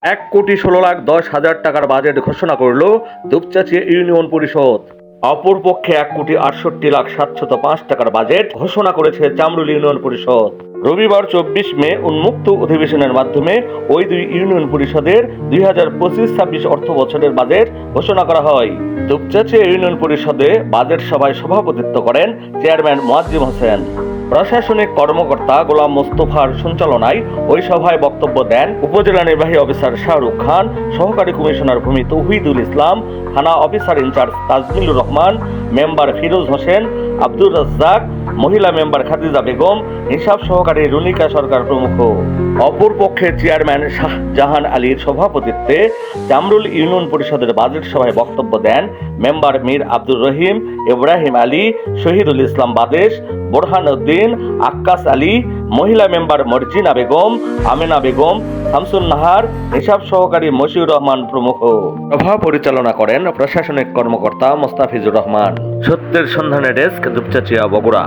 ১,১৬,১০,০০০ টাকার বাজেট ঘোষণা করল দুপচাঁচিয়া ইউনিয়ন পরিষদ। অপরপক্ষে ১,৬৮,৭০৫ টাকার বাজেট ঘোষণা করেছে চামরুল ইউনিয়ন পরিষদ। রবিবার ২৪ মে উন্মুক্ত অধিবেশনের মাধ্যমে ওই দুই ইউনিয়ন পরিষদের ২০২৫-২৬ অর্থ বছরের বাজেট ঘোষণা করা হয়। দুপচাঁচিয়া ইউনিয়ন পরিষদে বাজেট সভায় সভাপতিত্ব করেন চেয়ারম্যান মোয়াজ্জেম হোসেন। প্রশাসনিক কর্মকর্তা গোলাম মোস্তফার সঞ্চালনায় ওই সভায় বক্তব্য দেন উপজেলা নির্বাহী অফিসার শাহরুখ খান, সহকারী কমিশনার ভূমি তৌহিদুল ইসলাম, থানা officer incharge Tajmilur Rahman, member Firoz Hossain, Abdur Razzak, মহিলা মেম্বার খাদিজা বেগম, হিসাব সহকারী রুনিকা সরকার প্রমুখ। অপরপক্ষে চেয়ারম্যান শাহজাহান আলীর সভাপতিত্বে চামরুল ইউনিয়ন পরিষদের বাজেট সভায় বক্তব্য দেন মেম্বার মীর আব্দুর রহিম, ইব্রাহিম আলী, শহীদুল ইসলাম বাদেশ, বোরহান উদ্দিন, আক্কাস আলী, মহিলা মেম্বার মর্জিনা বেগম, আমেনা বেগম, শামসুন নাহার, হিসাব সহকারী মশিউর রহমান প্রমুখ। সভা পরিচালনা করেন প্রশাসনিক কর্মকর্তা মোস্তাফিজুর রহমান। সত্যের সন্ধানে ডেস্ক, দুপচাঁচিয়া, বগুড়া।